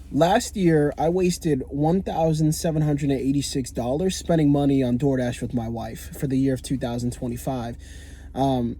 Last year, I wasted $1,786 spending money on DoorDash with my wife for the year of 2025. Um,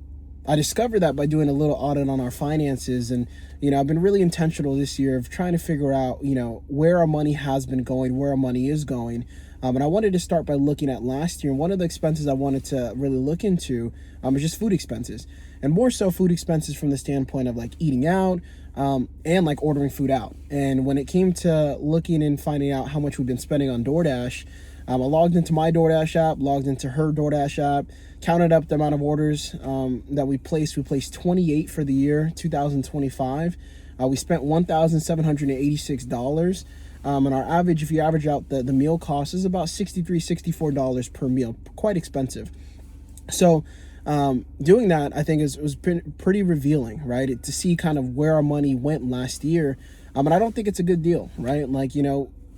I discovered that by doing a little audit on our finances. And, I've been really intentional this year of trying to figure out, where our money has been going, where our money is going. And I wanted to start by looking at last year. And one of the expenses I wanted to really look into is just food expenses, and more so food expenses from the standpoint of like eating out, and like ordering food out. And when it came to looking and finding out how much we've been spending on DoorDash, I logged into my DoorDash app, logged into her DoorDash app, counted up the amount of orders that we placed. We placed 28 for the year 2025. We spent $1,786. And our average, if you average out the meal cost, is about $64 per meal. Quite expensive. So doing that, I think, was pretty revealing, right? To see kind of where our money went last year. And I don't think it's a good deal, right? Like,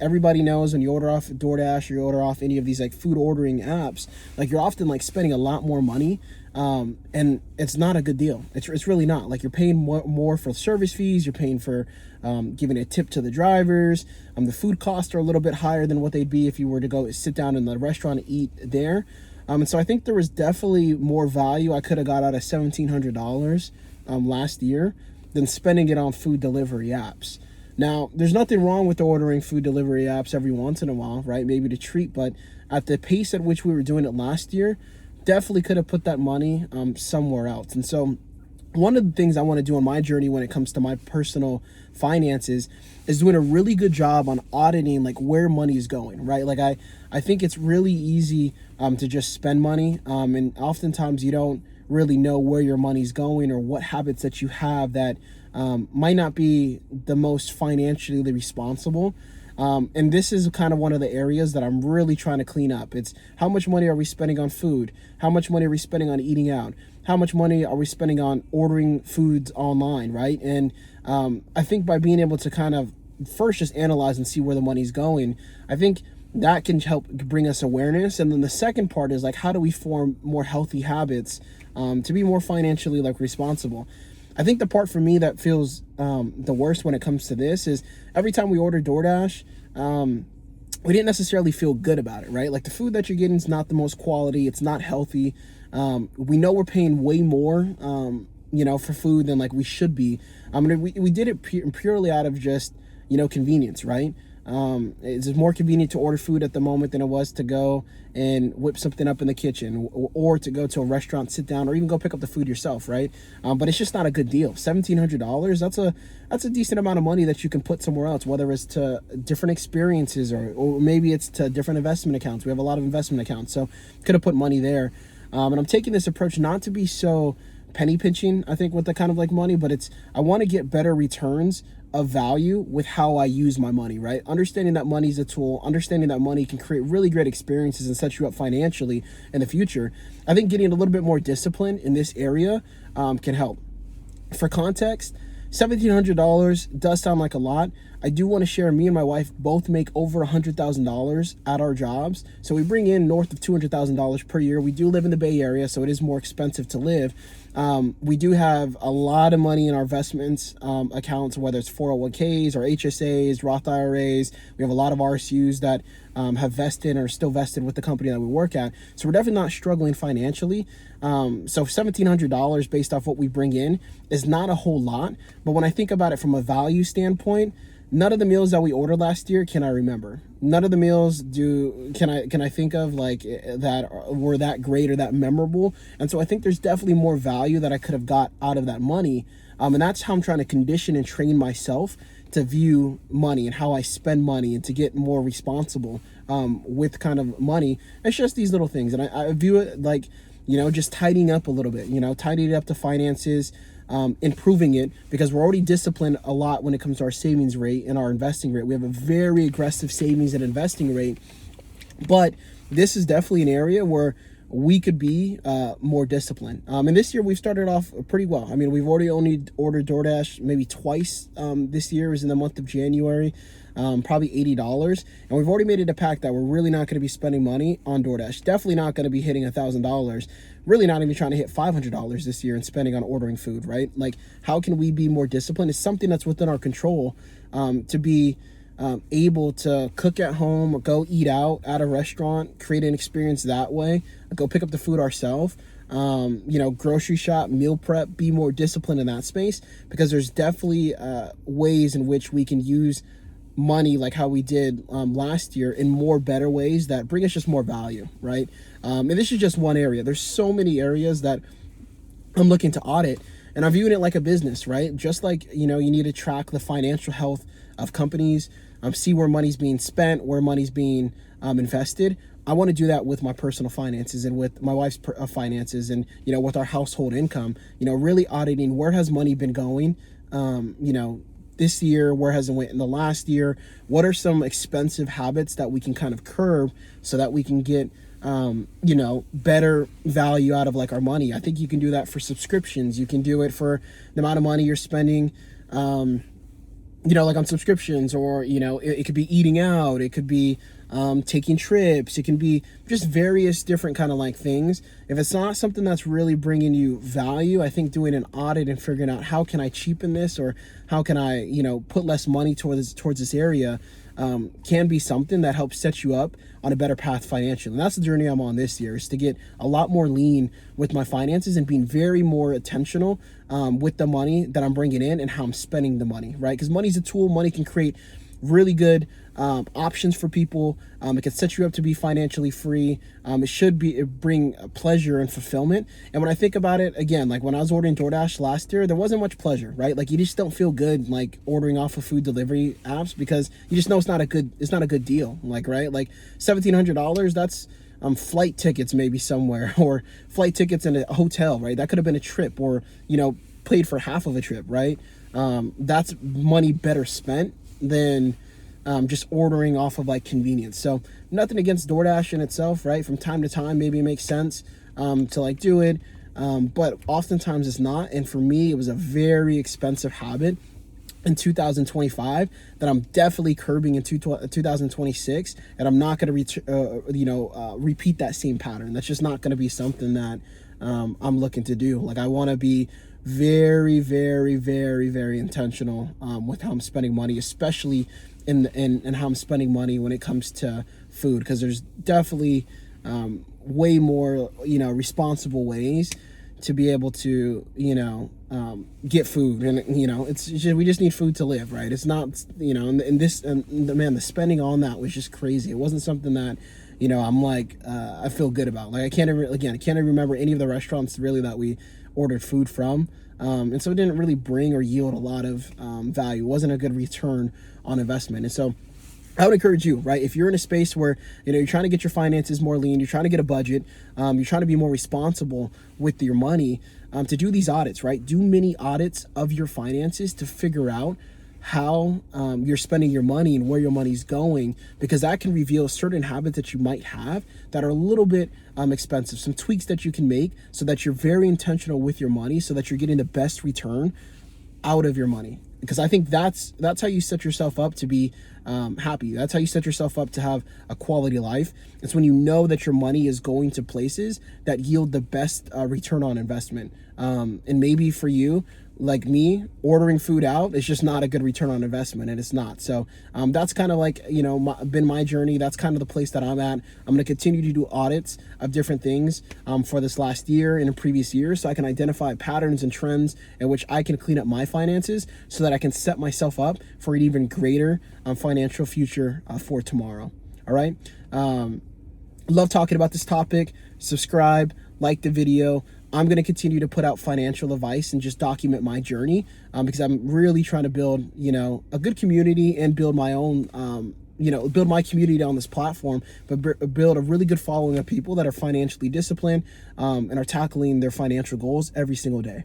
everybody knows when you order off DoorDash or you order off any of these like food ordering apps, like you're often like spending a lot more money. And it's not a good deal. It's really not. Like you're paying more for service fees. You're paying for giving a tip to the drivers. The food costs are a little bit higher than what they'd be if you were to go sit down in the restaurant and eat there. And so I think there was definitely more value I could have got out of $1,700 last year than spending it on food delivery apps. Now, there's nothing wrong with ordering food delivery apps every once in a while, right? Maybe to treat, but at the pace at which we were doing it last year, definitely could have put that money somewhere else. And so one of the things I want to do on my journey when it comes to my personal finances is doing a really good job on auditing like where money is going, right? Like I think it's really easy to just spend money, and oftentimes you don't really know where your money's going or what habits that you have that might not be the most financially responsible. And this is kind of one of the areas that I'm really trying to clean up. It's how much money are we spending on food? How much money are we spending on eating out? How much money are we spending on ordering foods online, right? And I think by being able to kind of first just analyze and see where the money's going, I think that can help bring us awareness. And then the second part is like, how do we form more healthy habits to be more financially like responsible? I think the part for me that feels the worst when it comes to this is every time we order DoorDash, we didn't necessarily feel good about it, right? Like the food that you're getting is not the most quality. It's not healthy. We know we're paying way more, for food than like we should be. I mean, we did it purely out of just, convenience, right? It's more convenient to order food at the moment than it was to go and whip something up in the kitchen, or to go to a restaurant, sit down, or even go pick up the food yourself, right? But it's just not a good deal. $1,700, that's a decent amount of money that you can put somewhere else, whether it's to different experiences or maybe it's to different investment accounts. We have a lot of investment accounts, so could have put money there. And I'm taking this approach not to be so penny pinching, I think, with the kind of like money, but I want to get better returns of value with how I use my money, right? Understanding that money is a tool, understanding that money can create really great experiences and set you up financially in the future. I think getting a little bit more discipline in this area can help. For context, $1,700 does sound like a lot. I do want to share, me and my wife both make over $100,000 at our jobs. So we bring in north of $200,000 per year. We do live in the Bay Area, so it is more expensive to live. We do have a lot of money in our investments accounts, whether it's 401ks or HSAs, Roth IRAs. We have a lot of RSUs that have vested or are still vested with the company that we work at. So we're definitely not struggling financially. So $1,700 based off what we bring in is not a whole lot. But when I think about it from a value standpoint, none of the meals that we ordered last year can I remember. None of the meals can I think of like that were that great or that memorable. And so I think there's definitely more value that I could have got out of that money. And that's how I'm trying to condition and train myself to view money and how I spend money and to get more responsible with kind of money. It's just these little things. And I view it like, just tidying up a little bit, tidying up the finances, improving it, because we're already disciplined a lot when it comes to our savings rate and our investing rate. We have a very aggressive savings and investing rate, but this is definitely an area where we could be more disciplined. And this year we've started off pretty well. I mean, we've already only ordered DoorDash maybe twice this year, is in the month of January. Probably $80. And we've already made it a pact that we're really not going to be spending money on DoorDash. Definitely not going to be hitting $1,000. Really not even trying to hit $500 this year and spending on ordering food, right? Like, how can we be more disciplined? It's something that's within our control to be able to cook at home or go eat out at a restaurant, create an experience that way, go pick up the food ourselves, grocery shop, meal prep, be more disciplined in that space, because there's definitely ways in which we can use money like how we did last year in more better ways that bring us just more value, right? And this is just one area. There's so many areas that I'm looking to audit, and I'm viewing it like a business, right? Just like, you need to track the financial health of companies, see where money's being spent, where money's being invested. I want to do that with my personal finances and with my wife's finances, and, with our household income, really auditing where has money been going, this year, where has it went in the last year, what are some expensive habits that we can kind of curb so that we can get better value out of like our money. I think you can do that for subscriptions. You can do it for the amount of money you're spending, like on subscriptions, or, it could be eating out. It could be taking trips. It can be just various different kind of like things. If it's not something that's really bringing you value, I think doing an audit and figuring out how can I cheapen this, or how can I, put less money towards this area, can be something that helps set you up on a better path financially. And that's the journey I'm on this year, is to get a lot more lean with my finances and being very more intentional with the money that I'm bringing in and how I'm spending the money, right? Because money's a tool. Money can create really good options for people. It can set you up to be financially free. It should bring pleasure and fulfillment. And when I think about it, again, like when I was ordering DoorDash last year, there wasn't much pleasure, right? Like you just don't feel good like ordering off of food delivery apps, because you just know it's not a good deal. Like, right? Like $1,700, that's flight tickets maybe somewhere, or flight tickets in a hotel, right? That could have been a trip, or, paid for half of a trip, right? That's money better spent than just ordering off of like convenience. So nothing against DoorDash in itself, right? From time to time, maybe it makes sense to like do it, but oftentimes it's not. And for me, it was a very expensive habit in 2025 that I'm definitely curbing in 2026, and I'm not going to repeat that same pattern. That's just not going to be something that I'm looking to do. Like I want to be very, very, very, very intentional with how I'm spending money, especially in how I'm spending money when it comes to food, because there's definitely way more responsible ways to be able to get food, and it's just, we just need food to live, right? It's not the spending on that was just crazy. It wasn't something that I'm like I feel good about. Like I can't even remember any of the restaurants really that we ordered food from, and so it didn't really bring or yield a lot of value. It wasn't a good return on investment. And so I would encourage you, right, if you're in a space where you're trying to get your finances more lean, you're trying to get a budget, you're trying to be more responsible with your money, to do these audits, right? Do mini audits of your finances to figure out how you're spending your money and where your money's going, because that can reveal certain habits that you might have that are a little bit expensive. Some tweaks that you can make so that you're very intentional with your money, so that you're getting the best return out of your money. Because I think that's how you set yourself up to be happy. That's how you set yourself up to have a quality life. It's when you know that your money is going to places that yield the best return on investment. And maybe for you, like me, ordering food out is just not a good return on investment, and it's not. So that's kind of like, been my journey. That's kind of the place that I'm at. I'm going to continue to do audits of different things for this last year and in previous years, so I can identify patterns and trends in which I can clean up my finances, so that I can set myself up for an even greater financial future for tomorrow. All right. Love talking about this topic. Subscribe, like the video. I'm going to continue to put out financial advice and just document my journey, because I'm really trying to build, a good community and build my own, build my community on this platform, but build a really good following of people that are financially disciplined and are tackling their financial goals every single day.